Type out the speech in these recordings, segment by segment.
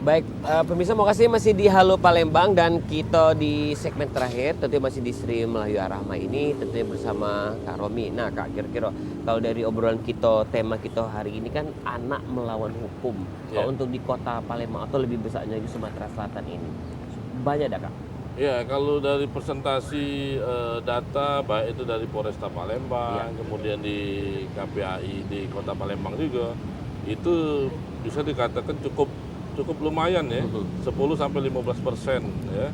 Baik, pemirsa mau kasih masih di Halo Palembang dan kita di segmen terakhir tentunya masih di Sri Melayu Arahma ini tentunya bersama Kak Romi. Nah Kak, kira-kira kalau dari obrolan kita, tema kita hari ini kan anak melawan hukum. Kalau untuk di kota Palembang atau lebih besarnya di Sumatera Selatan ini, banyak ada Kak? Ya, kalau dari presentasi data baik itu dari Polresta Palembang, kemudian di KPAI di Kota Palembang juga, itu bisa dikatakan cukup lumayan ya, 10-15% ya.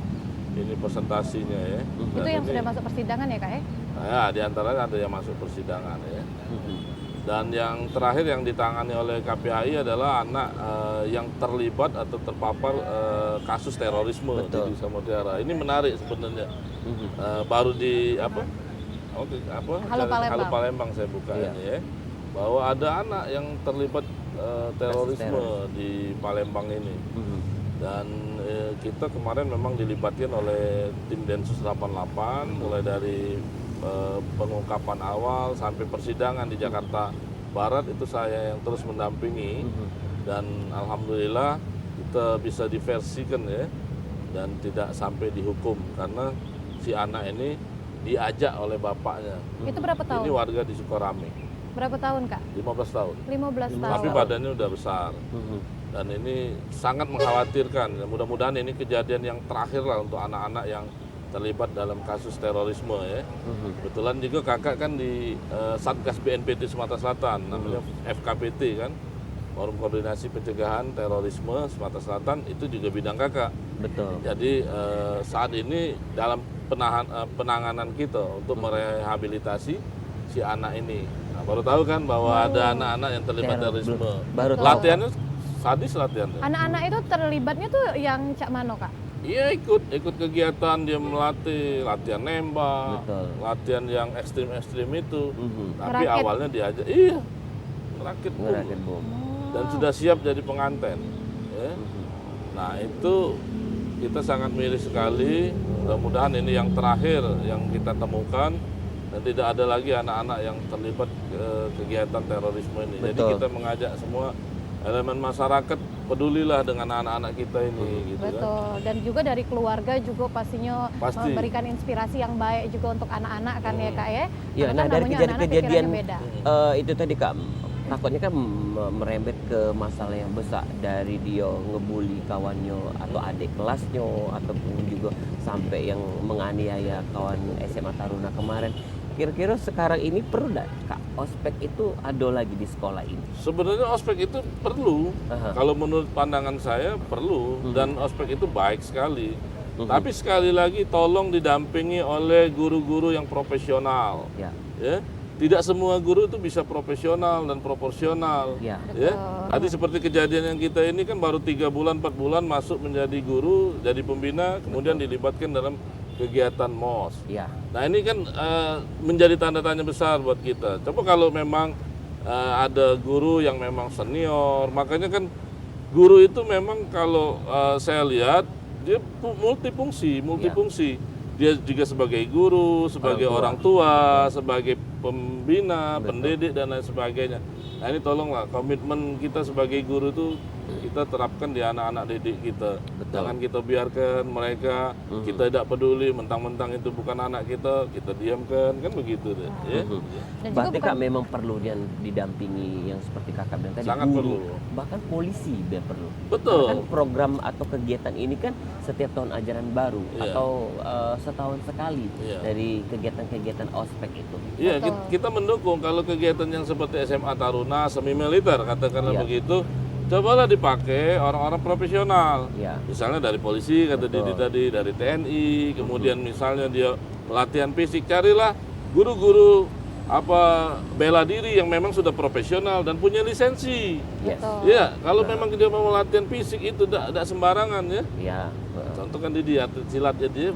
Ini presentasinya ya. Itu yang sudah masuk persidangan ya Kak ya? Nah, ya, di antaranya ada yang masuk persidangan ya. Dan yang terakhir yang ditangani oleh KPAI adalah anak yang terlibat atau terpapar kasus terorisme di Samudera. Ini menarik sebenarnya. Baru di Halo Palembang saya buka ini ya. Bahwa ada anak yang terlibat terorisme di Palembang ini. Dan kita kemarin memang dilibatkan oleh tim Densus 88 mulai dari pengungkapan awal sampai persidangan di Jakarta Barat itu saya yang terus mendampingi dan alhamdulillah kita bisa diversikan ya dan tidak sampai dihukum karena si anak ini diajak oleh bapaknya. Itu berapa tahun? Ini warga di Sukorame. Berapa tahun Kak? 15 tahun. 15 tahun. Tapi badannya udah besar. Dan ini sangat mengkhawatirkan. Mudah-mudahan ini kejadian yang terakhir lah untuk anak-anak yang terlibat dalam kasus terorisme ya. Kebetulan juga kakak kan di Satgas BNPT Sumatera Selatan, namanya FKPT kan, Forum Koordinasi Pencegahan Terorisme Sumatera Selatan, itu juga bidang kakak. Betul. Jadi saat ini dalam penanganan kita untuk merehabilitasi si anak ini. Nah, baru tahu kan bahwa ada anak-anak yang terlibat terorisme. Baru tahu. Latihannya sadis latihannya. Anak-anak itu terlibatnya tuh yang Cak Mano Kak? Iya ikut kegiatan dia melatih, latihan nembak, latihan yang ekstrim-ekstrim itu. Tapi Ngerakit. awalnya diajak, ngerakit bom. Dan sudah siap jadi penganten. Ya. Nah itu kita sangat miris sekali. Mudah-mudahan ini yang terakhir yang kita temukan dan tidak ada lagi anak-anak yang terlibat kegiatan terorisme ini. Jadi kita mengajak semua elemen masyarakat pedulilah dengan anak-anak kita ini gitu kan. Betul. Dan juga dari keluarga juga pastinya memberikan inspirasi yang baik juga untuk anak-anak kan ya Kak ya. Ya, nah dari kejadian beda. itu tadi Kak, takutnya kan merembet ke masalah yang besar dari dia ngebully kawannya atau adik kelasnya ataupun juga sampai yang menganiaya kawan SMA Taruna kemarin. Kira-kira sekarang ini perlu nggak Kak ospek itu ada lagi di sekolah ini? Sebenarnya ospek itu perlu. Kalau menurut pandangan saya perlu dan ospek itu baik sekali. Tapi sekali lagi tolong didampingi oleh guru-guru yang profesional. Ya. Tidak semua guru itu bisa profesional dan proporsional. Ya. Tadi seperti kejadian yang kita ini kan baru 3 bulan 4 bulan masuk menjadi guru, jadi pembina, kemudian dilibatkan dalam kegiatan MOS. Nah ini kan menjadi tanda tanya besar buat kita. Coba kalau memang ada guru yang memang senior, makanya kan guru itu memang kalau saya lihat dia multifungsi. Dia juga sebagai guru, sebagai orang tua, sebagai pembina, pendidik dan lain sebagainya. Nah ini tolonglah komitmen kita sebagai guru itu kita terapkan di anak-anak didik kita. Jangan kita biarkan mereka, kita tidak peduli, mentang-mentang itu bukan anak kita diamkan, kan begitu deh. Ya. Berarti Kak memang perlu didampingi yang seperti Kakak bilang tadi. Sangat guru, perlu. bahkan polisi biar perlu. Betul. Kan program atau kegiatan ini kan setiap tahun ajaran baru atau setahun sekali dari kegiatan-kegiatan ospek itu. Iya, kita mendukung kalau kegiatan yang seperti SMA Taruna, semi militer katakanlah begitu. Cobalah dipakai orang-orang profesional, misalnya dari polisi, kata Didi tadi, dari TNI, kemudian misalnya dia pelatihan fisik, carilah guru-guru bela diri yang memang sudah profesional dan punya lisensi. Ya, kalau memang dia mau latihan fisik itu tidak sembarangan ya. Contoh kan Didi silatnya dia.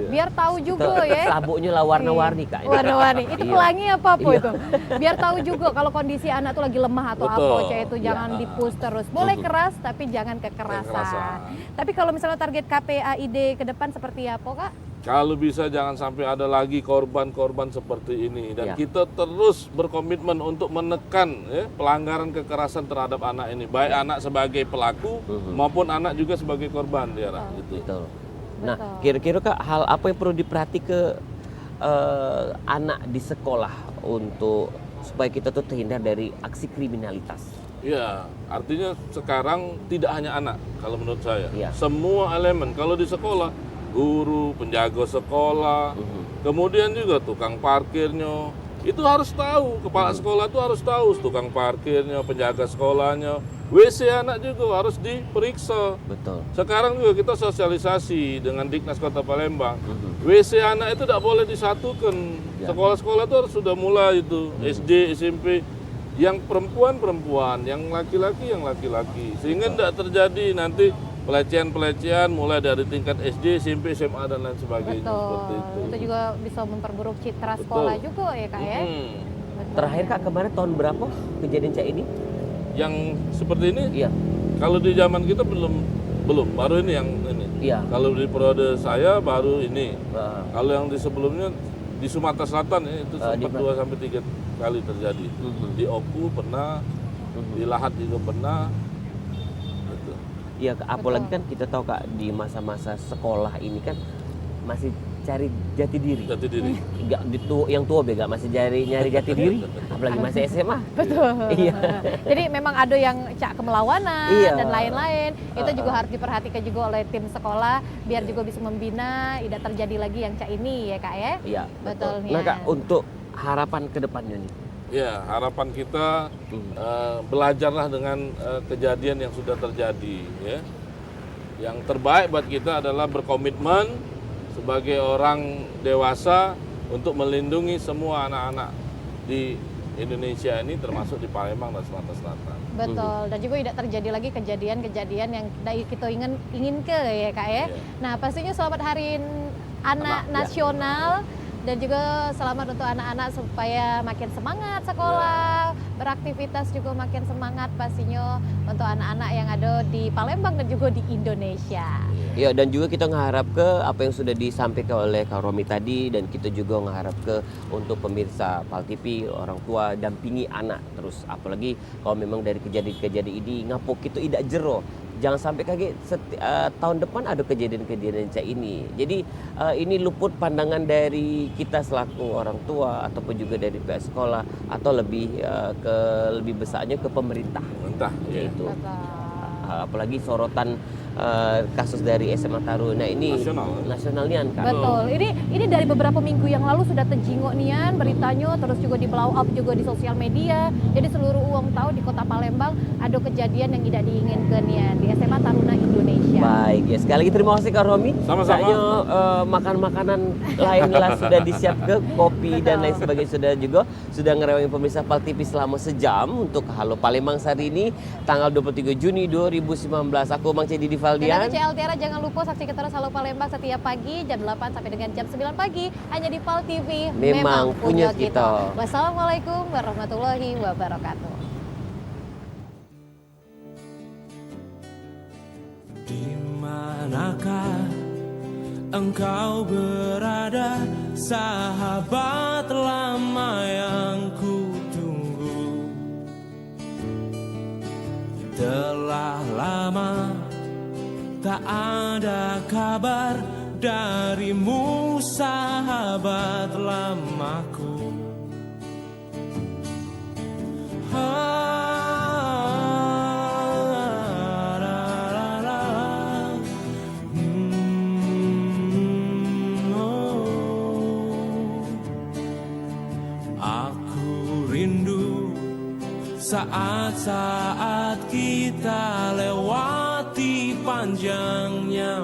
Biar tahu juga ya. Sabuknya lah warna-warni Kak. Warna-warni. Itu pelangi apa itu? Biar tahu juga kalau kondisi anak tuh lagi lemah atau apa itu jangan dipus terus. Boleh keras tapi jangan kekerasan. Tapi kalau misalnya target KPAID ke depan seperti apa Kak? Kalau bisa jangan sampai ada lagi korban-korban seperti ini. Dan Ya. kita terus berkomitmen untuk menekan ya, pelanggaran kekerasan terhadap anak ini. Baik anak sebagai pelaku maupun anak juga sebagai korban. Tiara, gitu. Betul. Nah, kira-kira Kak, hal apa yang perlu diperhati ke anak di sekolah untuk supaya kita tuh terhindar dari aksi kriminalitas? Ya, artinya sekarang tidak hanya anak kalau menurut saya. Ya. Semua elemen kalau di sekolah, guru, penjaga sekolah, kemudian juga tukang parkirnya, itu harus tahu. Kepala sekolah itu harus tahu tukang parkirnya, penjaga sekolahnya. WC anak juga harus diperiksa. Betul. Sekarang juga kita sosialisasi dengan Diknas Kota Palembang. WC anak itu tidak boleh disatukan. Ya. Sekolah-sekolah itu harus sudah mulai itu, SD, SMP. Yang perempuan, yang laki-laki, Sehingga tidak terjadi nanti pelecehan-pelecehan mulai dari tingkat SD, SMP, SMA, dan lain sebagainya. Seperti itu. Itu juga bisa memperburuk citra sekolah juga ya Kak ya. Betul. Terakhir Kak, kemarin tahun berapa kejadian Cak ini? Yang seperti ini, Iya. kalau di zaman kita belum, baru ini yang ini. Iya. Kalau di periode saya baru ini. Nah, Kalau yang di sebelumnya di Sumatera Selatan itu sempat di 2 sampai 3 kali terjadi. Di Oku pernah, di Lahat juga pernah. Gitu. iya, apalagi kan kita tahu Kak, di masa-masa sekolah ini kan masih cari jati diri. Jati diri. Enggak yang tua bega masih nyari jati diri, apalagi masih SMA. Betul. Iya. Jadi memang ada yang cak kemelawanan Iya. dan lain-lain. Itu juga harus diperhatikan juga oleh tim sekolah biar juga bisa membina tidak terjadi lagi yang cak ini ya Kak ya. Iya, Betul. Nah Kak, untuk harapan ke depannya nih. Ya, harapan kita belajarlah dengan kejadian yang sudah terjadi. Ya. Yang terbaik buat kita adalah berkomitmen sebagai orang dewasa untuk melindungi semua anak-anak di Indonesia ini, termasuk di Palembang dan Sumatera Selatan. Betul, dan juga tidak terjadi lagi kejadian-kejadian yang kita ingin ke ya Kak ya. Nah pastinya selamat Hari Anak Nasional. Dan juga selamat untuk anak-anak supaya makin semangat sekolah, beraktivitas juga makin semangat pastinya untuk anak-anak yang ada di Palembang dan juga di Indonesia. Ya, dan juga kita mengharap ke apa yang sudah disampaikan oleh Kak Romi tadi, dan kita juga mengharap ke untuk pemirsa Pal TV, orang tua dampingi anak terus, apalagi kalau memang dari kejadian-kejadian ini ngapok itu tidak jero. Jangan sampai kaget tahun depan ada kejadian-kejadian kayak ini. Jadi ini luput pandangan dari kita selaku orang tua ataupun juga dari pihak sekolah, atau lebih besarnya ke pemerintah. Entah, ya. Gitu. Apalagi sorotan kasus dari SMA Taruna ini nasionalnya kan. Betul. Ini dari beberapa minggu yang lalu sudah terjingok nian beritanya, terus juga di blow up juga di sosial media. Jadi seluruh uang tahu di Kota Palembang ada kejadian yang tidak diinginkan nian di SMA Taruna Indonesia. Baik, ya sekali lagi terima kasih Kak Romi. Sama-sama. Kayaknya makan makanan lain lah sudah disiapkan, kopi dan lain sebagainya sudah ngerewangin pemirsa Pal TV selama sejam untuk Halo Palembang hari ini tanggal 23 Juni 2019. Aku Mang Cedi di Dan Valdian. aku CL Tiara, jangan lupa saksikan terus Halo Palembang setiap pagi jam 8 sampai dengan jam 9 pagi hanya di Pal TV. Memang punya kita. Wassalamualaikum warahmatullahi wabarakatuh. Di manakah engkau berada, sahabat lama yang ku tunggu? Telah lama tak ada kabar darimu, sahabat lamaku. Aku rindu saat-saat kita lewati panjangnya